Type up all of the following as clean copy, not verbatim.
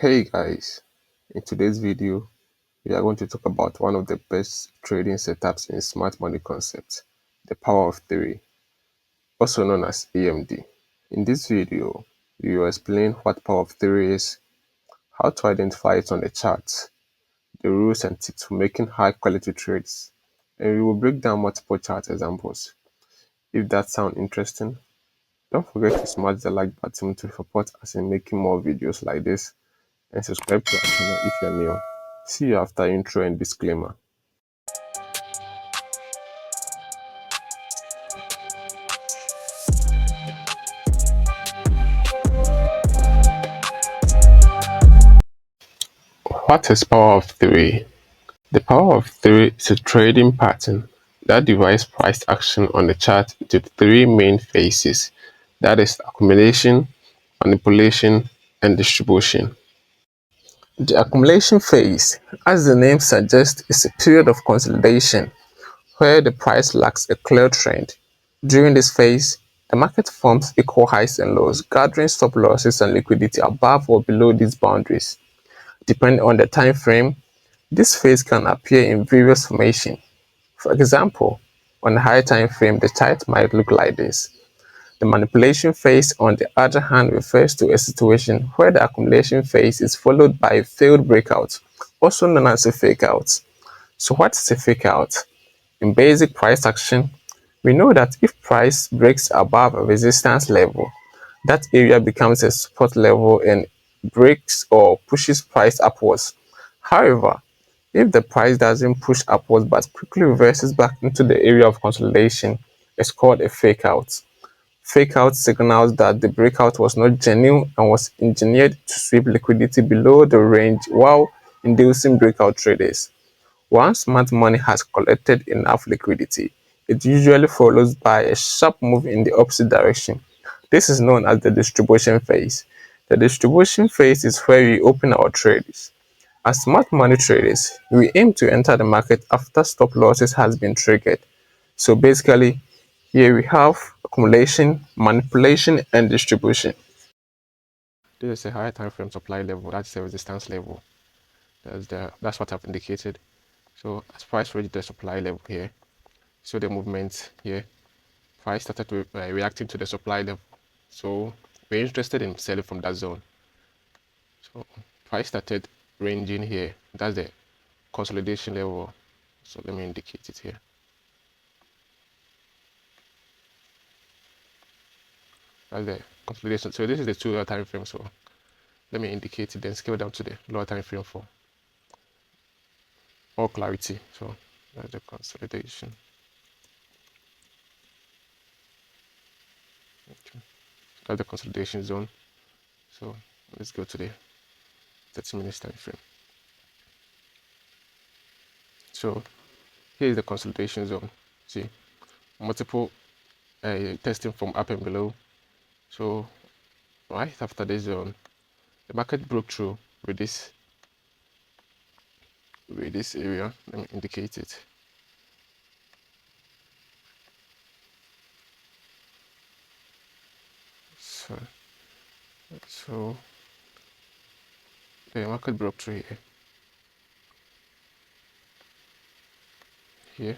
Hey guys, in today's video, we are going to talk about one of the best trading setups in smart money concept, the power of three, also known as AMD. In this video, we will explain what power of three is, how to identify it on the chart, the rules and tips for making high quality trades, and we will break down multiple chart examples. If that sounds interesting, don't forget to smash the like button to support us in making more videos like this and subscribe to our channel if you're new. See you after intro and disclaimer. What is power of three? The power of three is a trading pattern that divides price action on the chart into three main phases, that is accumulation, manipulation, and distribution. The accumulation phase, as the name suggests, is a period of consolidation where the price lacks a clear trend. During this phase, the market forms equal highs and lows, gathering stop losses and liquidity above or below these boundaries. Depending on the time frame, this phase can appear in various formations. For example, on a high time frame, the chart might look like this. The manipulation phase, on the other hand, refers to a situation where the accumulation phase is followed by a failed breakout, also known as a fake out. So what is a fake out? In basic price action, we know that if price breaks above a resistance level, that area becomes a support level and breaks or pushes price upwards. However, if the price doesn't push upwards but quickly reverses back into the area of consolidation, it's called a fake out. Fake out signals that the breakout was not genuine and was engineered to sweep liquidity below the range while inducing breakout traders. Once smart money has collected enough liquidity, it usually follows by a sharp move in the opposite direction. This is known as the distribution phase. The distribution phase is where we open our trades. As smart money traders, we aim to enter the market after stop losses has been triggered. So basically, here we have accumulation, manipulation, and distribution. This is a higher time frame supply level, that's the resistance level. That's what I've indicated. So as price reached the supply level here, so the movement here, price started reacting to the supply level. So we're interested in selling from that zone. So price started ranging here. That's the consolidation level. So let me indicate it here. That's the consolidation. So this is the 2-hour time frame. So let me indicate it, then scale down to the lower time frame for more clarity. So that's the consolidation. Okay. That's the consolidation zone. So let's go to the 30 minutes time frame. So here is the consolidation zone. See, multiple testing from up and below. So right after this zone, the market broke through with this area. Let me indicate it. So the market broke through here. Here.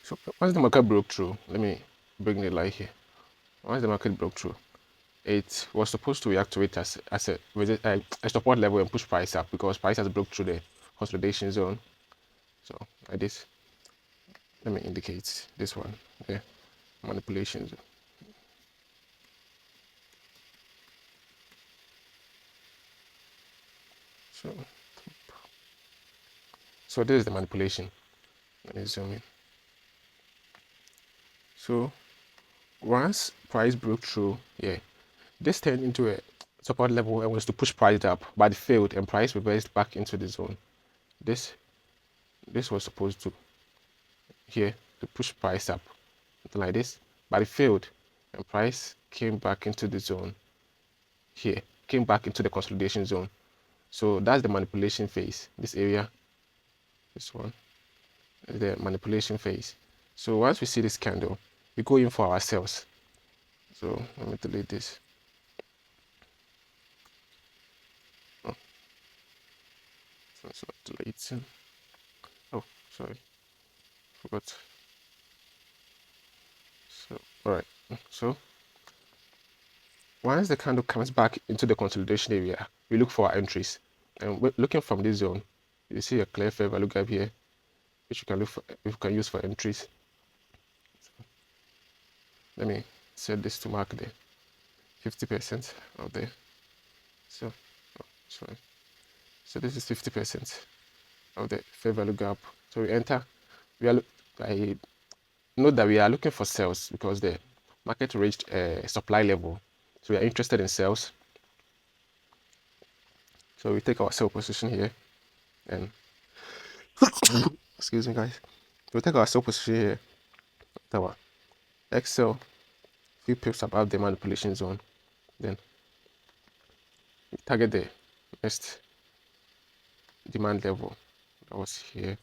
So once the market broke through, let me bring the light here. Once the market broke through, it was supposed to react to it as a support level and push price up because price has broke through the consolidation zone. So like this. Let me indicate this one, the manipulation zone. So this is the manipulation. Let me zoom in. So once price broke through here, this turned into a support level and was to push price up, but it failed and price reversed back into the zone. This was supposed to here to push price up, something like this, but it failed and price came back into the zone here, came back into the consolidation zone. So that's the manipulation phase. This area, this one, is the manipulation phase. So once we see this candle, we go in for our sales. So let me delete this. It's not deleting. Oh, sorry, forgot. So, all right. So once the candle comes back into the consolidation area, we look for our entries. And we're looking from this zone, you see a clear fair value gap here, which you can look for, you can use for entries. Let me set this to mark the 50% of the. So, oh, sorry. So this is 50% of the fair value gap. So we enter. We are. I note that we are looking for sales because the market reached a supply level. So we are interested in sales. So we take our sell position here, and excuse me, guys. We take our sell position here. Our Excel few pips above the manipulation zone. Then we target the next demand level that was here.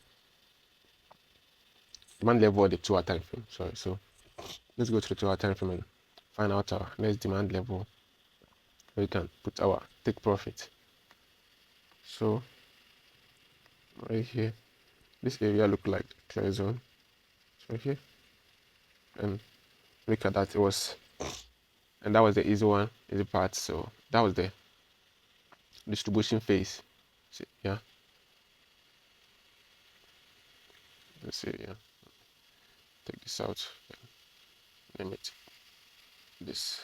Demand level or the 2-hour time frame. Sorry. So let's go to the 2-hour time frame and find out our next demand level. We can put our take profit. So right here, this area look like clear zone. So here, and look at that. It was, and that was the easy one, easy part. So that was the distribution phase. See, yeah. Let's see, yeah. Take this out. Name it this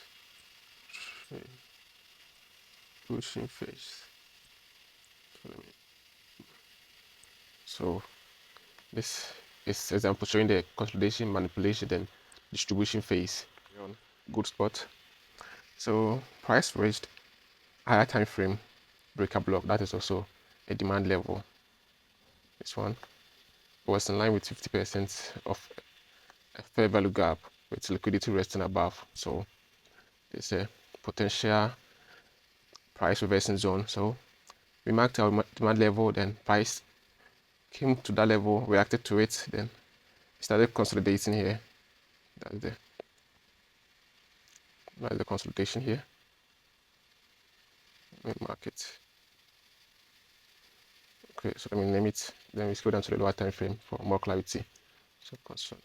pushing phase. So this is example showing the consolidation, manipulation, then distribution phase. We're on good spot. So price reached higher time frame breaker block. That is also a demand level. This one was in line with 50% of a fair value gap with liquidity resting above. So it's a potential price reversing zone. So we marked our demand level, then price came to that level, reacted to it, then started consolidating here. That's the consolidation here. Let me mark it. Okay, so let me name it. Then we scroll down to the lower time frame for more clarity. So consolidation.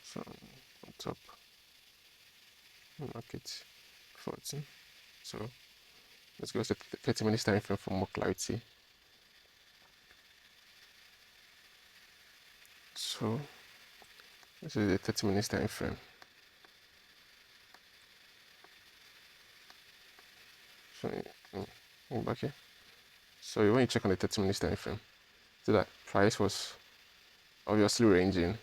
So on top, market 14. So let's go to 30 minutes time frame for more clarity. So this is the 30 minutes time frame. So back here. So when you check on the 30 minutes time frame, see that price was obviously ranging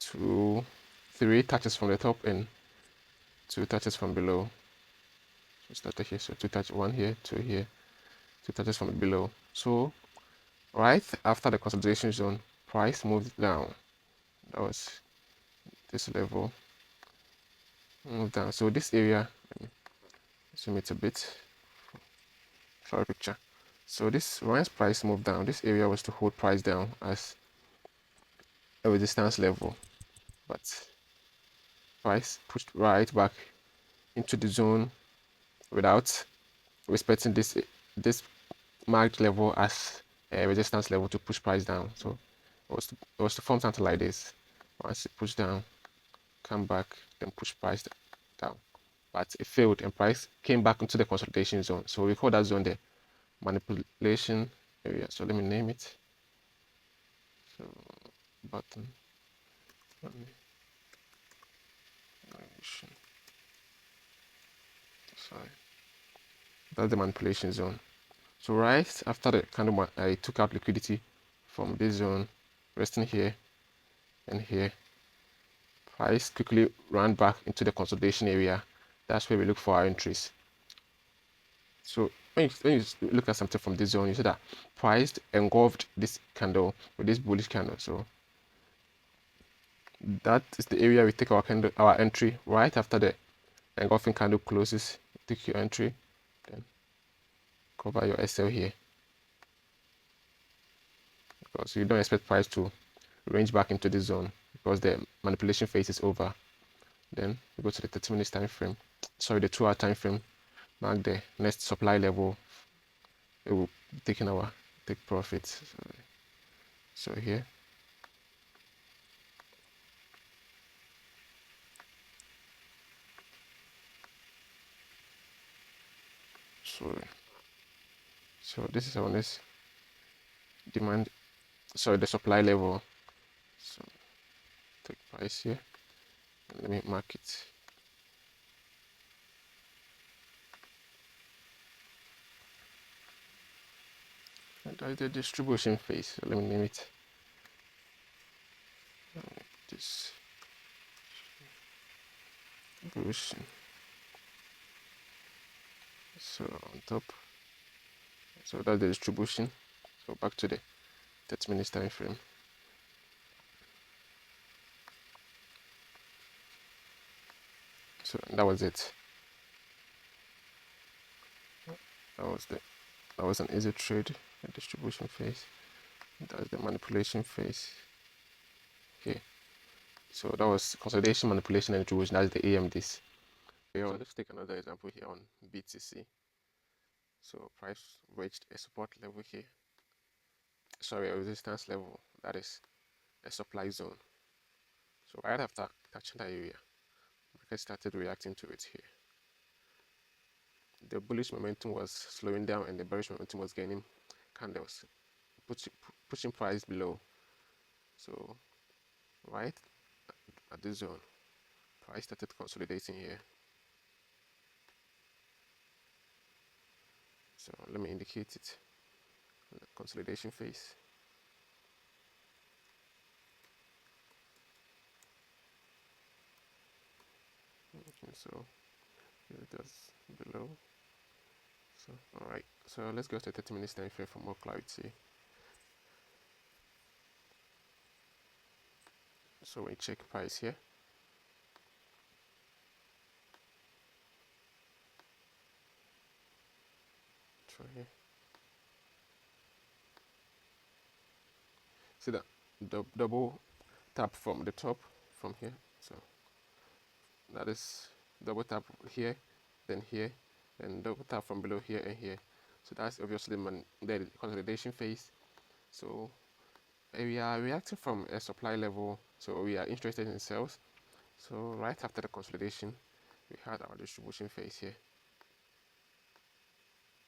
to 3 touches from the top and 2 touches from below. So started here, so 2 touches, 1 here, 2 here, 2 touches from below. So right after the consolidation zone, price moved down. That was this level, moved down. So this area, let me zoom it a bit for a picture. So this, once price moved down, this area was to hold price down as a resistance level, but price pushed right back into the zone without respecting this marked level as a resistance level to push price down. So it was to form something like this. Once it pushed down, come back, then push price down. But it failed and price came back into the consolidation zone. So we call that zone the manipulation area. So let me name it. So button manipulation. Sorry. That's the manipulation zone. So right after the candle, I took out liquidity from this zone, resting here and here. Price quickly ran back into the consolidation area. That's where we look for our entries. So when you look at something from this zone, you see that price engulfed this candle with this bullish candle. So that is the area we take our entry right after the engulfing candle closes. Take your entry, then cover your SL here, because you don't expect price to range back into this zone because the manipulation phase is over. Then we go to the 30 minutes time frame, sorry, the 2 hour time frame, mark the next supply level. It will be taking our take profit. So here, so this is our next demand, sorry, the supply level. So take price here, and let me mark it. And that's the distribution phase. So let me name it distribution. So on top, so that's the distribution. So back to the 30 minutes time frame. So that was it. That was an easy trade, a distribution phase. That's the manipulation phase here. So that was consolidation, manipulation, and distribution. That's the AMDs. Okay, so let's take another example here on BTC. So price reached a support level here. Sorry, a resistance level. That is a supply zone. So right after touching that area, market started reacting to it here. The bullish momentum was slowing down and the bearish momentum was gaining candles, pushing price below. So right at this zone, price started consolidating here. So let me indicate it. The consolidation phase. Okay, so it does below. So alright, so let's go to 30 minutes time frame for more clarity. So we check price here. Try here. See that double tap from the top from here. So that is double tap here, then here, and double tap from below here and here. So that's obviously the consolidation phase. So we are reacting from a supply level, so we are interested in sales. So right after the consolidation, we had our distribution phase here.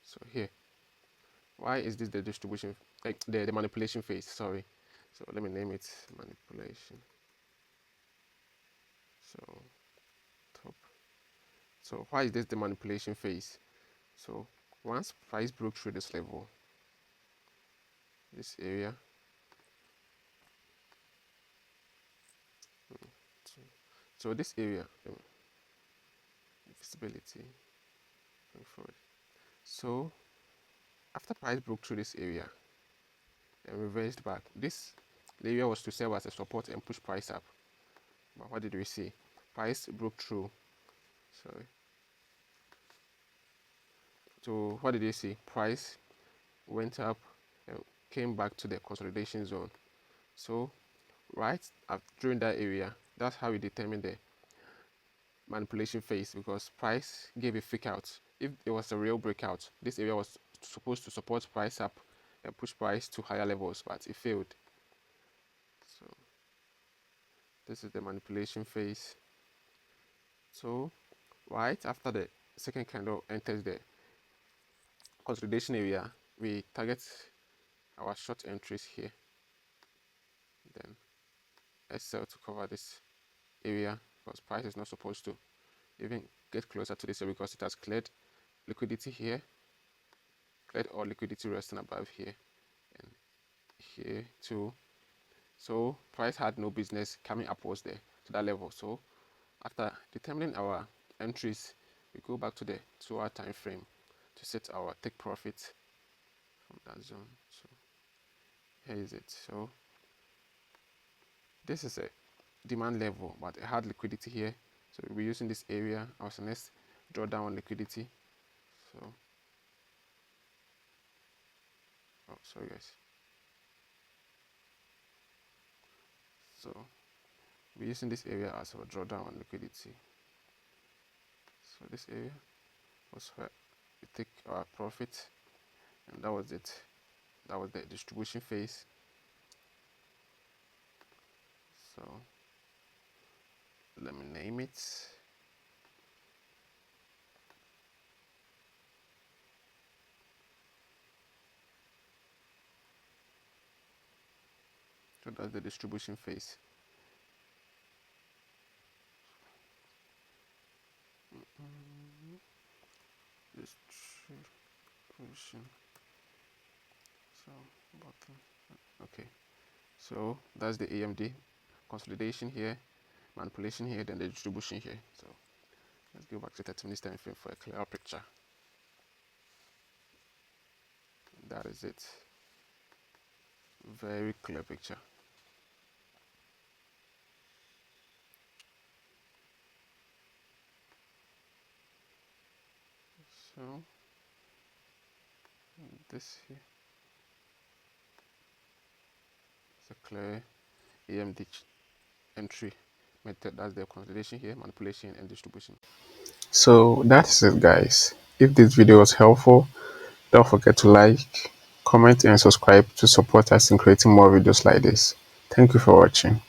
So here, why is this the distribution, like the manipulation phase? Sorry. So let me name it manipulation. So top. So why is this the manipulation phase? So once price broke through this level, this area, so this area, visibility, going forward. So after price broke through this area and reversed back, this area was to serve as a support and push price up. But what did we see? Price broke through. Sorry. So what did you see? Price went up and came back to the consolidation zone. So right during that area, that's how we determine the manipulation phase, because price gave a fake out. If it was a real breakout, this area was supposed to support price up and push price to higher levels, but it failed. So this is the manipulation phase. So right after the second candle enters the consolidation area, we target our short entries here, then sell to cover this area, because price is not supposed to even get closer to this area, because it has cleared liquidity here, cleared all liquidity resting above here and here too. So price had no business coming upwards there to that level. So after determining our entries, we go back to the 2 hour time frame to set our take profit from that zone. So here is it. So this is a demand level, but it had liquidity here. So we're using this area as a next drawdown liquidity. So oh, sorry guys. So we're using this area as our drawdown on liquidity. So this area was where we take our profit, and that was it. That was the distribution phase. So let me name it. So that's the distribution phase. Distribution. So bottom. Okay. So that's the AMD consolidation here, manipulation here, then the distribution here. So let's go back to 30 minutes time frame for a clearer picture. That is it. Very clear picture. So this here is a clear AMD entry method. That's the consolidation here, manipulation and distribution. So that's it, guys. If this video was helpful, don't forget to like, comment and subscribe to support us in creating more videos like this. Thank you for watching.